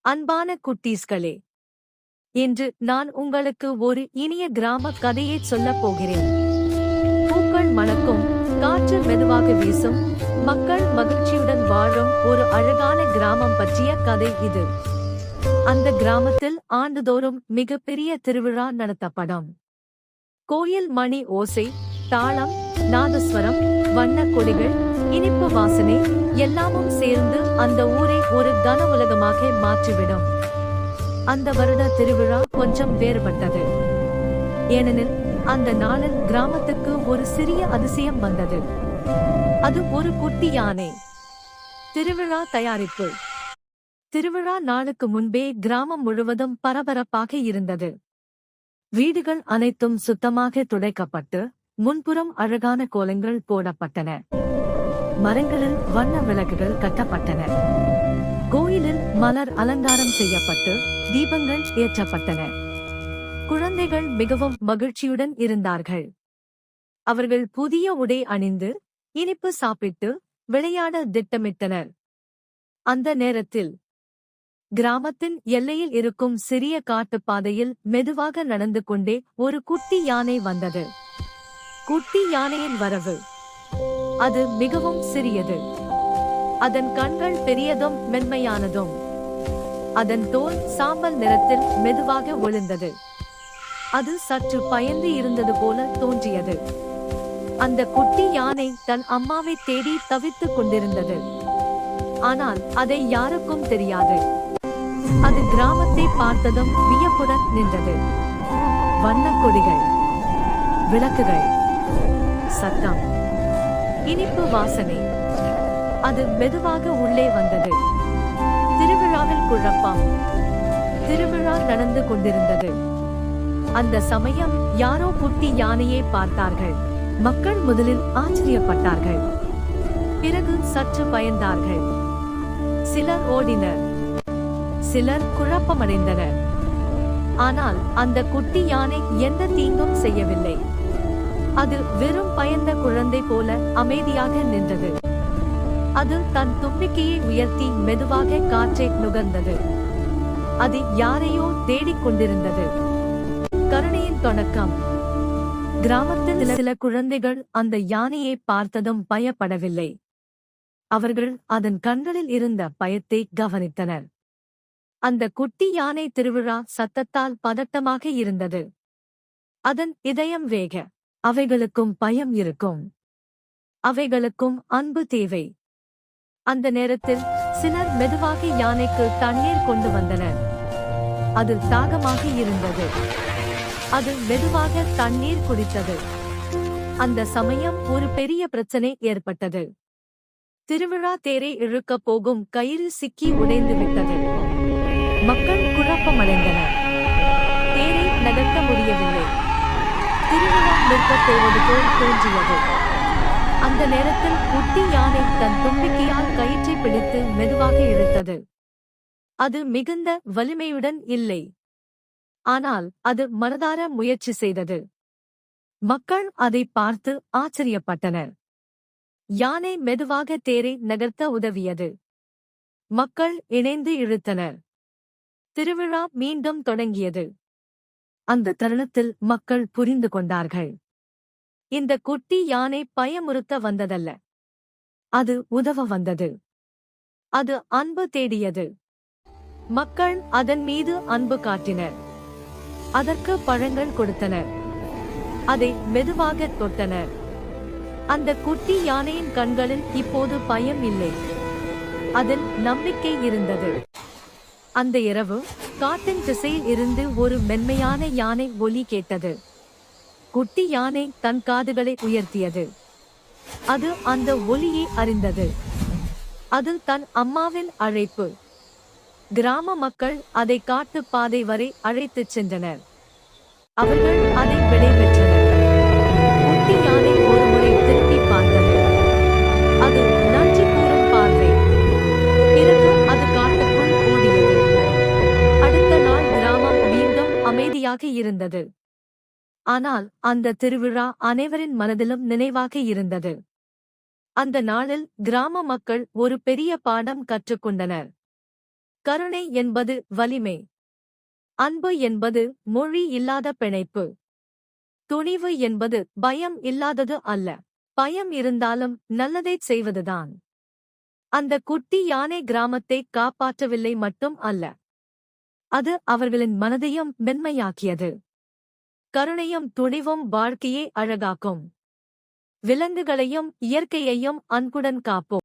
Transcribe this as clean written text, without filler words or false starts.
அன்பான குட்டீஸ்களே, இன்று நான் உங்களுக்கு ஒரு இனிய கிராம கதையைச் சொல்லப் போகிறேன். பூக்கள் மணக்கும், காற்று மெதுவாக வீசும், மக்கள் மகிழ்ச்சியுடன் வாழும் ஒரு அழகான கிராமம் பற்றிய கதை இது. அந்த கிராமத்தில் ஆண்டுதோறும் மிகப்பெரிய திருவிழா நடத்தப்படும். கோயில் மணி ஓசை, தாளம், நாதஸ்வரம், வண்ணக் கொடிகள், இனிப்பு வாசனை எல்லாமும் சேர்ந்து அந்த ஊரை ஒரு கன உலகமாக மாற்றிவிடும். அந்த வருட திருவிழா கொஞ்சம் வேறுபட்டது. ஏனெனில் அந்த நாளில் கிராமத்துக்கு ஒரு சிறிய அதிசயம் வந்தது. அது ஒரு குட்டி யானை. திருவிழா தயாரிப்பு. திருவிழா நாளுக்கு முன்பே கிராமம் முழுவதும் பரபரப்பாக இருந்தது. வீடுகள் அனைத்தும் சுத்தமாக துடைக்கப்பட்டு முன்புறம் அழகான கோலங்கள் போடப்பட்டன. மரங்களில் வண்ண விளக்குகள் கட்டப்பட்டன. கோயிலில் மலர் அலங்காரம் செய்யப்பட்டு தீபங்கள் ஏற்றப்பட்டன. குழந்தைகள் மிகவும் மகிழ்ச்சியுடன் இருந்தார்கள். அவர்கள் புதிய உடை அணிந்து இனிப்பு சாப்பிட்டு விளையாட திட்டமிட்டனர். அந்த நேரத்தில் கிராமத்தின் எல்லையில் இருக்கும் சிறிய காட்டுப்பாதையில் மெதுவாக நடந்து கொண்டே ஒரு குட்டி யானை வந்தது. குட்டி யானையின் வரவு. அது மிகவும் சிறியது. அதன் கண்கள் பெரியதும் மென்மையானதும். அதன் தோல் சாம்பல் நிறத்தில் மெதுவாக ஒளிர்ந்தது. அது சற்று பயந்து இருந்தது போல தோன்றியது. அந்த குட்டி யானை தன் அம்மாவை தேடி தவித்துக் கொண்டிருந்தது. ஆனால் அதை யாருக்கும் தெரியாது. அது கிராமத்தை பார்த்ததும் வியப்புடன் நின்றது. வண்ணக் கொடிகள், விளக்குகள், சத்தம், இனிப்பு வாசனை. அது மெதுவாக உள்ளே வந்தது. திருவிழாவில் குழப்பம். திருவிழா நடந்து கொண்டிருந்தது. அந்த சமயம் யாரோ குட்டி யானையை பார்த்தார்கள். மக்கள் முதலில் ஆச்சரியப்பட்டார்கள். பிறகு சற்று பயந்தார்கள். சிலர் ஓடினர். சிலர் குழப்பமடைந்தனர். ஆனால் அந்த குட்டி யானை எந்த தீங்கும் செய்யவில்லை. அது வெறும் பயந்த குழந்தை போல அமைதியாக நின்றது. அது தன் தும்பிக்கையை உயர்த்தி மெதுவாக காற்றை நுகர்ந்தது. அது யாரையோ தேடிக் கொண்டிருந்தது. கருணையின் தொடக்கம். கிராமத்தில் சில குழந்தைகள் அந்த யானையை பார்த்ததும் பயப்படவில்லை. அவர்கள் அதன் கண்களில் இருந்த பயத்தை கவனித்தனர். அந்த குட்டி யானை திருவிழா சத்தத்தால் பதட்டமாக இருந்தது. அதன் இதயம் வேக. அவைகளுக்கும் பயம் இருக்கும். அவைகளுக்கும் அன்பு தேவை. அந்த நேரத்தில் சிலர் மெதுவாக யானைக்கு தண்ணீர் கொண்டு வந்தனர். அது தாகமாக இருந்தது. அது மெதுவாக தண்ணீர் குடித்தது. அந்த சமயம் ஒரு பெரிய பிரச்சனை ஏற்பட்டது. திருவிழா தேரை இழுக்கப் போகும் கயிறு சிக்கி உடைந்து விட்டது. மக்கள் குழப்பமடைந்தனர். தேரை நகர்த்த முடியவில்லை. திருவிழா நிற்கப் போவது போல் தோன்றியது. அந்த நேரத்தில் குட்டி யானை தன் தும்பிக்கையால் கயிற்றை பிடித்து மெதுவாக இழுத்தது. அது மிகுந்த வலிமையுடன் இல்லை. ஆனால் அது மனதார முயற்சி செய்தது. மக்கள் அதை பார்த்து ஆச்சரியப்பட்டனர். யானை மெதுவாக தேரை நகர்த்த உதவியது. மக்கள் இணைந்து இழுத்தனர். திருவிழா மீண்டும் தொடங்கியது. அந்த தருணத்தில் மக்கள் புரிந்து கொண்டார்கள். இந்த குட்டி யானை பயமுறுத்த வந்ததல்ல. அது உதவ வந்தது. அது அன்பு தேடியது. மக்கள் அதன் மீது அன்பு காட்டினர். அதற்கு பழங்கள் கொடுத்தனர். அதை மெதுவாக தொட்டனர். அந்த குட்டி யானையின் கண்களில் இப்போது பயம் இல்லை. அதில் நம்பிக்கை இருந்தது. அந்த இரவு காட்டின் திசையில் இருந்து ஒரு மென்மையான யானை ஒலி கேட்டது. குட்டி யானை தன் காதுகளை உயர்த்தியது. அது அந்த ஒலியை அறிந்தது. அது தன் அம்மாவின் அழைப்பு. கிராம மக்கள் அதை காட்டு பாதை வரை அழைத்துச் சென்றனர். அவர்கள் அதை விடைபெற்றனர். குட்டி யானை ஒருமுறை திரும்பி பார்த்தது. அது நன்றி கூறும் பார்வை. பிறகு அது காட்டுக்குள் ஓடியது. அடுத்த நாள் கிராமம் மீண்டும் அமைதியாக இருந்தது. ஆனால் அந்த திருவிழா அனைவரின் மனதிலும் நினைவாக இருந்தது. அந்த நாளில் கிராம மக்கள் ஒரு பெரிய பாடம் கற்றுக்கொண்டனர். கருணை என்பது வலிமை. அன்பு என்பது மொழி இல்லாத பிணைப்பு. துணிவு என்பது பயம் இல்லாதது அல்ல. பயம் இருந்தாலும் நல்லதைச் செய்வதுதான். அந்த குட்டி யானை கிராமத்தை காப்பாற்றவில்லை மட்டும் அல்ல, அது அவர்களின் மனதையும் மென்மையாக்கியது. கருணையும் துணிவும் வாழ்க்கையை அழகாக்கும். விலங்குகளையும் இயற்கையையும் அன்புடன் காப்போம்.